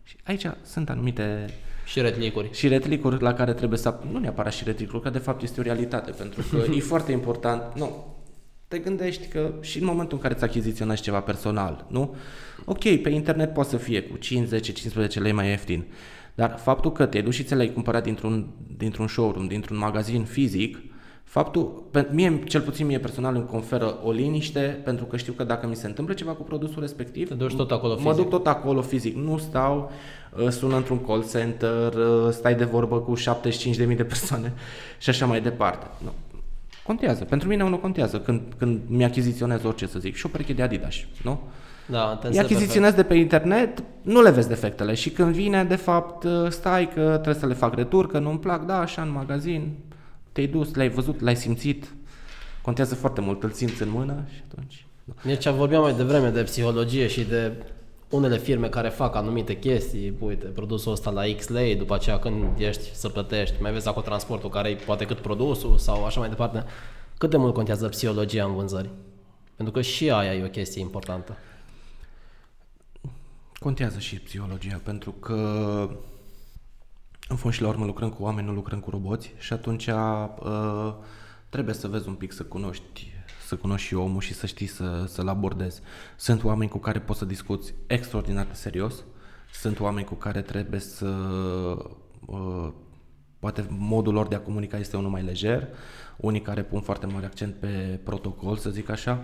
și aici sunt anumite și retlicuri la care trebuie să, nu neapărat și retlicuri, că de fapt este o realitate, pentru că e foarte important, te gândești că și în momentul în care îți achiziționezi ceva personal, nu? Ok, pe internet poate să fie cu 5, 10, 15 lei mai ieftin, dar faptul că te-ai dus și ți l-ai cumpărat dintr-un showroom, dintr-un magazin fizic, cel puțin mie personal îmi conferă o liniște, pentru că știu că dacă mi se întâmplă ceva cu produsul respectiv, te duci tot acolo mă duc tot acolo fizic, nu stau, sună într-un call center, stai de vorbă cu 75.000 de persoane și așa mai departe. Nu. Contează. Pentru mine unul contează când mi-achiziționez orice, să zic, și o pereche de Adidas, nu? Da, îi achiziționez de pe internet, nu le vezi defectele și când vine, de fapt, stai că trebuie să le fac retur, că nu-mi plac, da, așa în magazin, te-ai dus, le-ai văzut, l-ai simțit, contează foarte mult, îl simți în mână și atunci... Deci vorbeam mai devreme de psihologie și de unele firme care fac anumite chestii, uite, produsul ăsta la X lei, după aceea când ești să plătești, mai vezi acolo transportul care e poate cât produsul sau așa mai departe. Cât de mult contează psihologia în vânzări? Pentru că și aia e o chestie importantă. Contează și psihologia, pentru că în fond și la urmă lucrăm cu oameni, nu lucrăm cu roboți și atunci trebuie să vezi un pic, să cunoști și omul și să știi să-l abordezi. Sunt oameni cu care poți să discuți extraordinar de serios, sunt oameni cu care trebuie să... poate modul lor de a comunica este unul mai lejer, unii care pun foarte mare accent pe protocol, să zic așa,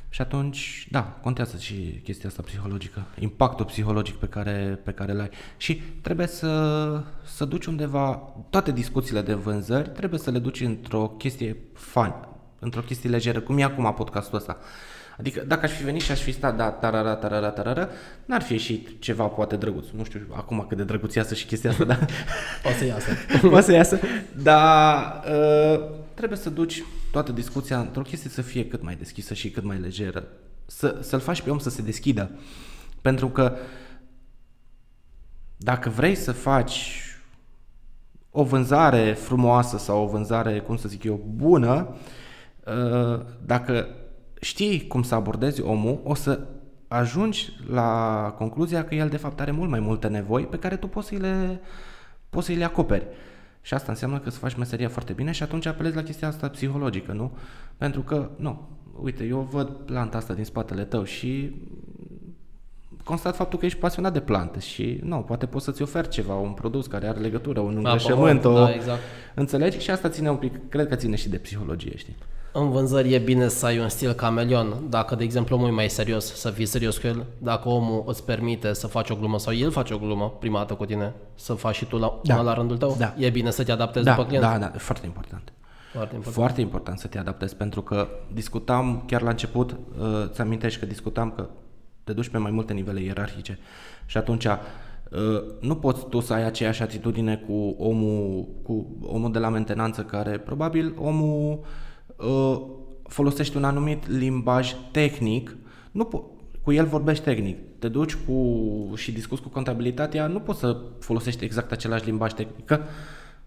și atunci, da, contează și chestia asta psihologică, impactul psihologic pe care l-ai. Și trebuie să duci undeva, toate discuțiile de vânzări, trebuie să le duci într-o chestie fun, într-o chestie lejeră, cum e acum podcastul ăsta. Adică dacă aș fi venit și aș fi stat, da, tarara, n-ar fi ieșit ceva poate drăguț. Nu știu acum cât de drăguț iasă și chestia asta, dar... O să iasă. Dar trebuie să duci toată discuția într-o chestie să fie cât mai deschisă și cât mai lejeră. Să-l faci pe om să se deschidă. Pentru că dacă vrei să faci o vânzare frumoasă sau o vânzare, cum să zic eu, bună, dacă știi cum să abordezi omul, o să ajungi la concluzia că el de fapt are mult mai multe nevoi pe care tu poți să le acoperi. Și asta înseamnă că să faci meseria foarte bine și atunci apelezi la chestia asta psihologică, nu? Pentru că, nu, uite, eu văd planta asta din spatele tău și constat faptul că ești pasionat de plante și, nu, poate poți să-ți oferi ceva, un produs care are legătură, un îngrășământ, exact. Înțelegi? Și asta ține un pic, cred că ține și de psihologie, știi? În vânzări e bine să ai un stil cameleon. Dacă, de exemplu, omul e mai serios, să fii serios cu el. Dacă omul îți permite să faci o glumă sau el face o glumă prima dată cu tine, să faci și tu la rândul tău, e bine să te adaptezi după client. Da, foarte important. Foarte important să te adaptezi, pentru că discutam chiar la început, ți amintești că discutam că te duci pe mai multe nivele ierarhice și atunci nu poți tu să ai aceeași atitudine cu omul de la mentenanță, care probabil omul folosește un anumit limbaj tehnic, cu el vorbești tehnic, te duci și discuți cu contabilitatea, nu poți să folosești exact același limbaj tehnic, că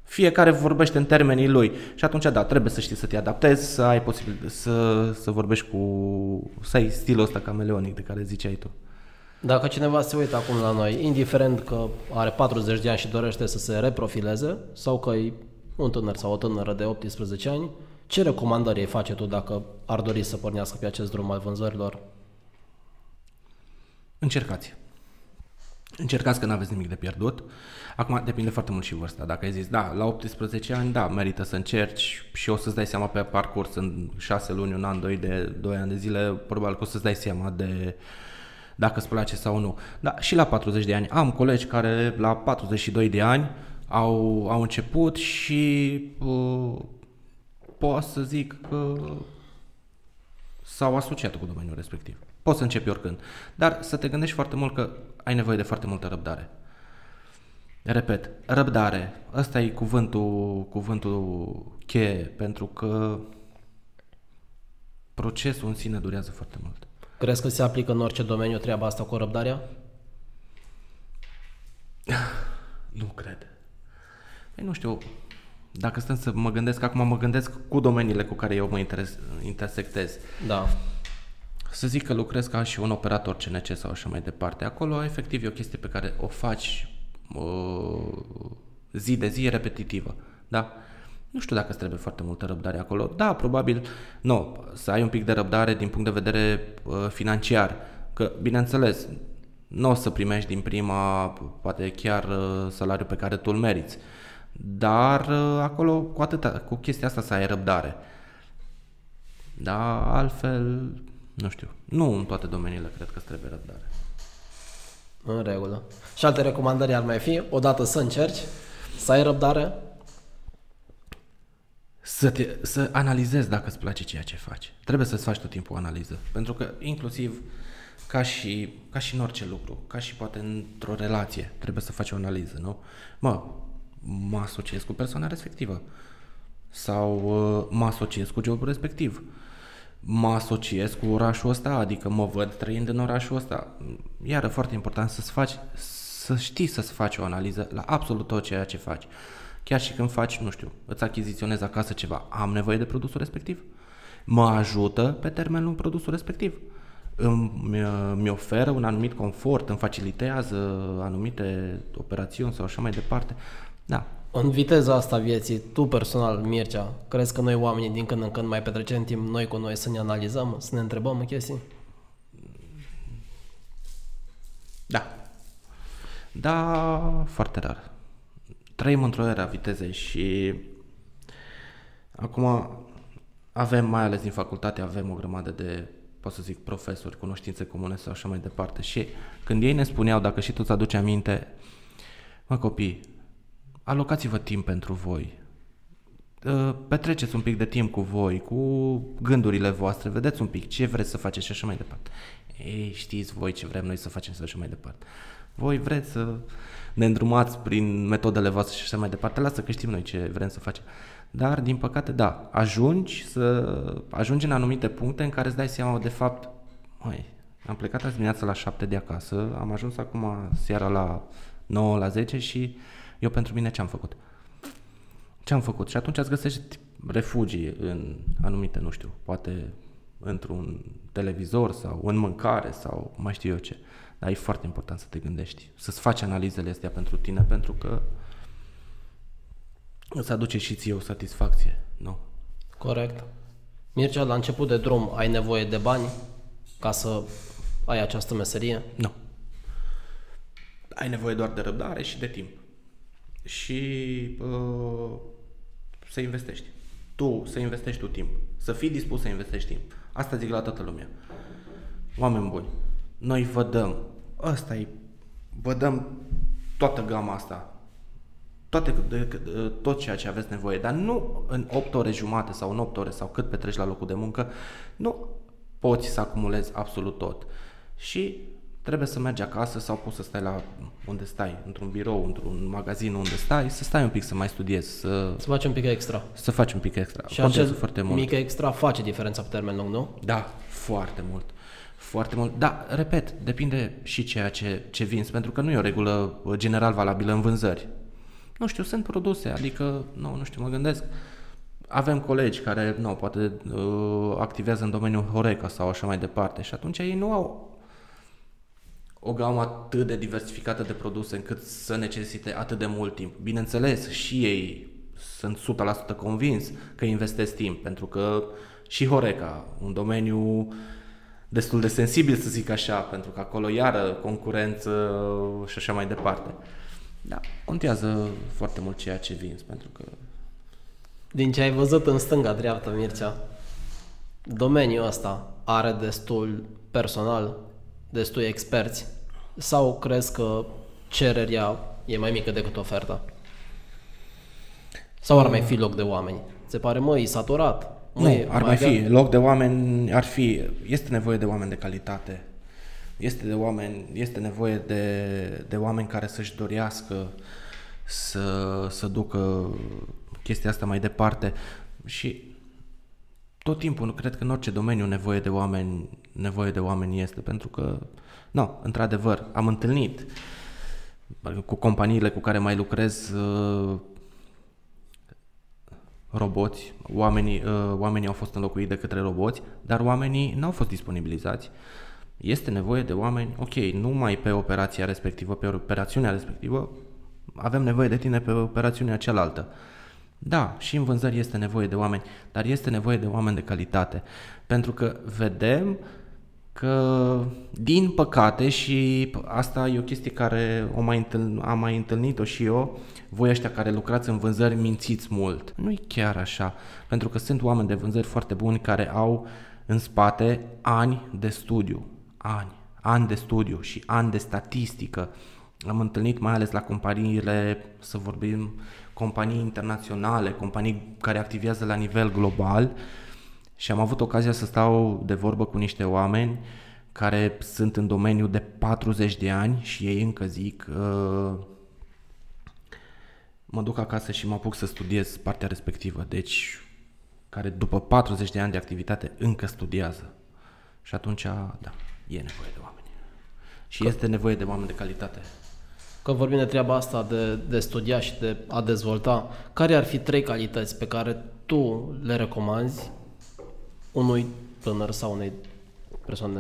fiecare vorbește în termenii lui și atunci da, trebuie să știi să te adaptezi, să ai să vorbești să ai stilul ăsta cameleonic de care ziceai tu. Dacă cineva se uită acum la noi, indiferent că are 40 de ani și dorește să se reprofileze sau că e un tânăr sau o tânără de 18 ani, ce recomandări îi face tu dacă ar dori să pornească pe acest drum al vânzărilor? Încercați că n-aveți nimic de pierdut. Acum depinde foarte mult și vârsta. Dacă ai zis, da, la 18 ani, da, merită să încerci și o să-ți dai seama pe parcurs în 6 luni, un an, 2 ani de zile, probabil că o să-ți dai seama de dacă îți place sau nu. Da, și la 40 de ani. Am colegi care la 42 de ani au început și pot să zic că s-au asociat cu domeniul respectiv. Poți să începi oricând. Dar să te gândești foarte mult că ai nevoie de foarte multă răbdare. Repet, răbdare. Ăsta e cuvântul cheie, pentru că procesul în sine durează foarte mult. Crezi că se aplică în orice domeniu treaba asta cu răbdarea? Nu cred. Păi nu știu, dacă stăm să mă gândesc, acum mă gândesc cu domeniile cu care eu mă intersectez. Da. Să zic că lucrez ca și un operator CNC sau așa mai departe. Acolo, efectiv, e o chestie pe care o faci zi de zi, repetitivă. Da? Nu știu dacă îți trebuie foarte multă răbdare acolo. Da, probabil, nu, să ai un pic de răbdare din punct de vedere financiar. Că, bineînțeles, nu o să primești din prima, poate chiar salariul pe care tu îl meriți. Dar acolo, cu chestia asta să ai răbdare. Dar altfel, nu știu, nu în toate domeniile cred că îți trebuie răbdare. În regulă. Și alte recomandări ar mai fi? Odată să încerci, să ai răbdare. Să analizezi dacă îți place ceea ce faci. Trebuie să-ți faci tot timpul o analiză. Pentru că inclusiv ca și în orice lucru, ca și poate într-o relație, trebuie să faci o analiză, nu? Mă asociez cu persoana respectivă sau mă asociez cu jobul respectiv. Mă asociez cu orașul ăsta, adică mă văd trăind în orașul ăsta. Iar e foarte important să știi să-ți faci o analiză la absolut tot ceea ce faci. Chiar și când faci, nu știu, îți achiziționezi acasă ceva, am nevoie de produsul respectiv? Mă ajută pe termen lung produsul respectiv? Mi oferă un anumit confort, îmi facilitează anumite operațiuni sau așa mai departe? Da. În viteza asta vieții, tu personal, Mircea, crezi că noi oamenii din când în când mai petrecem timp noi cu noi să ne analizăm, să ne întrebăm în chestii? Da. Da, foarte rar. Trăim într-o era vitezei și acum avem, mai ales din facultate, avem o grămadă de, pot să zic, profesori, cunoștințe comune sau așa mai departe. Și când ei ne spuneau, dacă și tu ți aduci aminte, copii, alocați-vă timp pentru voi, petreceți un pic de timp cu voi, cu gândurile voastre, vedeți un pic ce vreți să faceți și așa mai departe. Ei, știți voi ce vrem noi să facem și așa mai departe. Voi vreți să ne îndrumați prin metodele voastre și așa mai departe, lasă că știm noi ce vrem să facem. Dar, din păcate, da, ajungi în anumite puncte în care îți dai seama, de fapt, am plecat azi dimineața la 7 de acasă, am ajuns acum seara la 9, la 10 și eu pentru mine ce am făcut? Ce am făcut? Și atunci îți găsești refugii în anumite, nu știu, poate într-un televizor sau în mâncare sau mai știu eu ce. Dar e foarte important să te gândești, să-ți faci analizele astea pentru tine, pentru că îți aduce și ție o satisfacție, nu? Corect. Mircea, la început de drum ai nevoie de bani ca să ai această meserie? Nu. Ai nevoie doar de răbdare și de timp. Și să investești. Să investești tu timp. Să fii dispus să investești timp. Asta zic la toată lumea. Oameni buni, noi vă dăm toată gama asta. Tot ceea ce aveți nevoie, dar nu în 8 ore jumate sau în 8 ore sau cât petreci la locul de muncă, nu poți să acumulezi absolut tot. Și trebuie să mergi acasă sau poți să stai la unde stai, într-un birou, într-un magazin unde stai, să stai un pic să mai studiezi, să faci un pic extra. Să faci un pic extra. Și acel mic extra face diferența pe termen lung, nu? Da, foarte mult. Foarte mult. Da, repet, depinde și ceea ce vinzi, pentru că nu e o regulă general valabilă în vânzări. Nu știu, sunt produse, adică, nu știu, mă gândesc, avem colegi care, poate activează în domeniul Horeca sau așa mai departe și atunci ei nu au o gamă atât de diversificată de produse încât să necesite atât de mult timp. Bineînțeles, și ei sunt 100% convins că investesc timp, pentru că și Horeca, un domeniu destul de sensibil, să zic așa, pentru că acolo iară concurență și așa mai departe. Da, contează foarte mult ceea ce vinzi, pentru că... Din ce ai văzut în stânga-dreapta, Mircea, domeniul ăsta are destul personal, destui experți, sau crezi că cererea e mai mică decât oferta? Sau ar mai fi loc de oameni? Se pare, e saturat. Nu, ar mai fi loc de oameni, este nevoie de oameni de calitate. Este nevoie de oameni care să-și dorească să ducă chestia asta mai departe și tot timpul, cred că în orice domeniu nevoie de oameni este, pentru că, într-adevăr, am întâlnit cu companiile cu care mai lucrez roboți, oamenii au fost înlocuiți de către roboți, dar oamenii n-au fost disponibilizați. Este nevoie de oameni, nu mai pe operația respectivă, pe operațiunea respectivă, avem nevoie de tine pe operațiunea cealaltă. Da, și în vânzări este nevoie de oameni, dar este nevoie de oameni de calitate. Pentru că vedem că, din păcate, și asta e o chestie care am mai întâlnit-o și eu, voi ăștia care lucrați în vânzări mințiți mult. Nu e chiar așa, pentru că sunt oameni de vânzări foarte buni care au în spate ani de studiu, ani de studiu și ani de statistică. Am întâlnit mai ales la companiile, să vorbim, companii internaționale, companii care activează la nivel global și am avut ocazia să stau de vorbă cu niște oameni care sunt în domeniu de 40 de ani și ei încă zic mă duc acasă și mă apuc să studiez partea respectivă, deci care după 40 de ani de activitate încă studiază. Și atunci, da, e nevoie de oameni. Și este nevoie de oameni de calitate. Că vorbim de treaba asta de studia și de a dezvolta, care ar fi 3 calități pe care tu le recomanzi unui tânăr sau unei persoane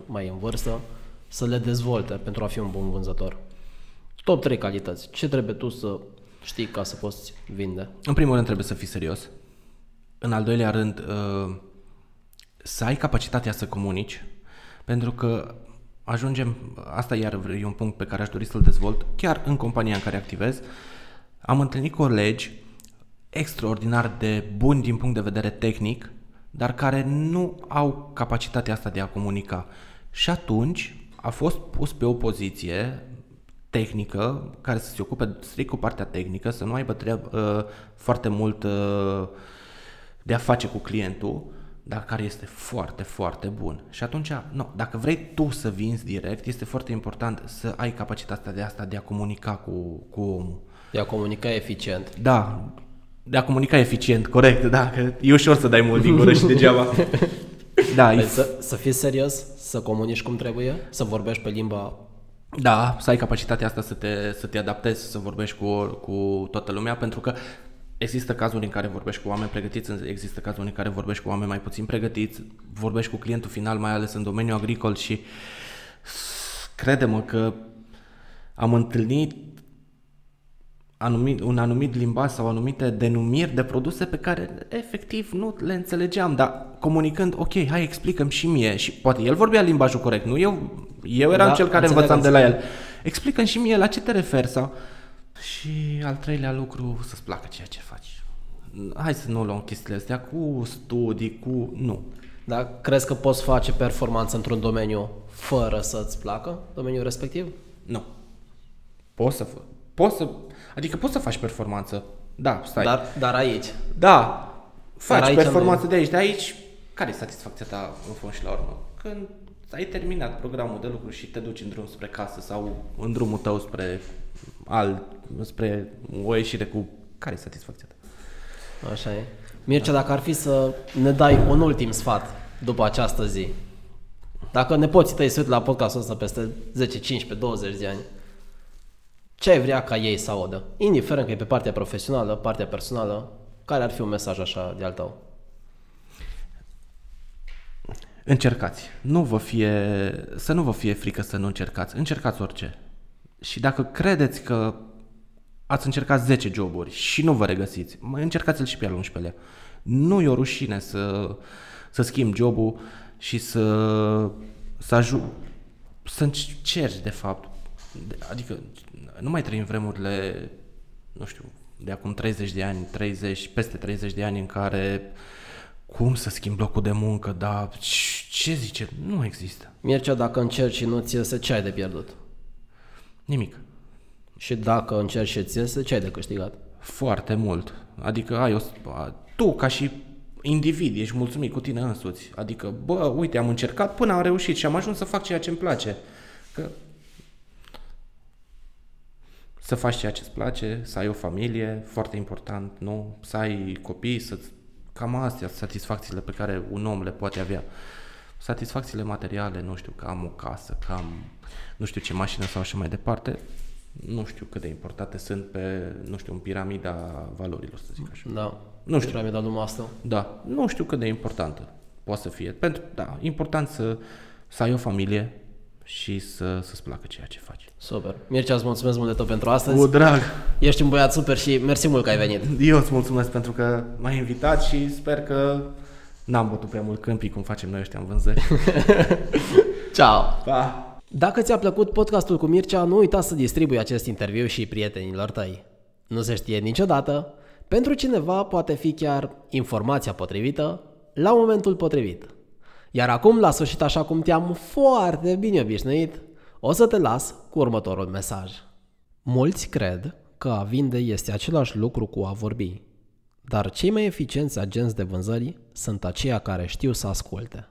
mai în vârstă să le dezvolte pentru a fi un bun vânzător? Top 3 calități. Ce trebuie tu să știi ca să poți vinde? În primul rând trebuie să fii serios. În al doilea rând, să ai capacitatea să comunici, pentru că ajungem, asta iar e un punct pe care aș dori să-l dezvolt, chiar în compania în care activez, am întâlnit colegi extraordinar de buni din punct de vedere tehnic, dar care nu au capacitatea asta de a comunica. Și atunci a fost pus pe o poziție tehnică, care să se ocupe strict cu partea tehnică, să nu aibă foarte mult de a face cu clientul, dar care este foarte, foarte bun. Și atunci, dacă vrei tu să vinzi direct, este foarte important să ai capacitatea asta de a comunica cu omul. De a comunica eficient. Da, de a comunica eficient, corect, da, că e ușor să dai mult din gură și degeaba. Da, să fii serios, să comunici cum trebuie, să vorbești pe limba. Da, să ai capacitatea asta să te adaptezi, să vorbești cu toată lumea, pentru că există cazuri în care vorbești cu oameni pregătiți, există cazuri în care vorbești cu oameni mai puțin pregătiți, vorbești cu clientul final, mai ales în domeniul agricol și crede-mă că am întâlnit un anumit limbaj sau anumite denumiri de produse pe care efectiv nu le înțelegeam, dar comunicând, ok, hai explică-mi și mie, și poate el vorbea limbajul corect, nu eu eram cel care învățam de la el. Explică-mi și mie la ce te referi sau... Și al treilea lucru, să-ți placă ceea ce faci. Hai să nu luăm chestiile astea cu studii, nu. Dar crezi că poți face performanță într-un domeniu fără să-ți placă domeniul respectiv? Nu. Adică poți să faci performanță. Da, stai. Dar aici. Da. Faci aici performanță de aici. De aici, care e satisfacția ta în fond și la urmă? Când ai terminat programul de lucru și te duci în drum spre casă sau în drumul tău spre o ieșire cu... Care e satisfacția ta? Așa e. Mircea, dacă ar fi să ne dai un ultim sfat după această zi, dacă nepoții tăi se uită la podcastul ăsta peste 10, 15, 20 de ani, ce ai vrea ca ei să audă? Indiferent că e pe partea profesională, partea personală, care ar fi un mesaj așa de al tău? Încercați. Să nu vă fie frică să nu încercați. Încercați orice. Și dacă credeți că ați încercat 10 joburi și nu vă regăsiți, încercați-l și pe al 11-lea. Nu e o rușine să schimbi jobul și să încerci, de fapt. Adică nu mai trăim vremurile, nu știu, de acum 30 de ani, peste 30 de ani în care cum să schimbi locul de muncă, dar ce zice? Nu există. Mircea, dacă încerci și nu ți iese, ce ai de pierdut? Nimic. Și dacă încerci și ți iese, ce ai de câștigat? Foarte mult. Adică tu ca și individ ești mulțumit cu tine însuți. Adică, uite, am încercat până am reușit și am ajuns să fac ceea ce îmi place. Că să faci ceea ce îți place, să ai o familie, foarte important, nu? Să ai copii, cam astea satisfacțiile pe care un om le poate avea. Satisfacțiile materiale, nu știu, că am o casă, că am nu știu ce mașină sau așa mai departe, nu știu cât de importante sunt în piramida valorilor, să zic așa. Da, nu știu. Piramida lui Maslow. Da, nu știu cât de importantă poate să fie. Important să ai o familie și să-ți placă ceea ce faci. Super. Mircea, îți mulțumesc mult de tot pentru astăzi. Cu drag! Ești un băiat super și mersi mult că ai venit. Eu îți mulțumesc pentru că m-ai invitat și sper că n-am bătut prea mult câmpii cum facem noi ăștia în vânzări. Ciao! Pa! Dacă ți-a plăcut podcastul cu Mircea, nu uita să distribui acest interviu și prietenilor tăi. Nu se știe niciodată, pentru cineva poate fi chiar informația potrivită la momentul potrivit. Iar acum, la sfârșit, așa cum te-am foarte bine obișnuit, o să te las cu următorul mesaj. Mulți cred că a vinde este același lucru cu a vorbi, dar cei mai eficienți agenți de vânzări sunt aceia care știu să asculte.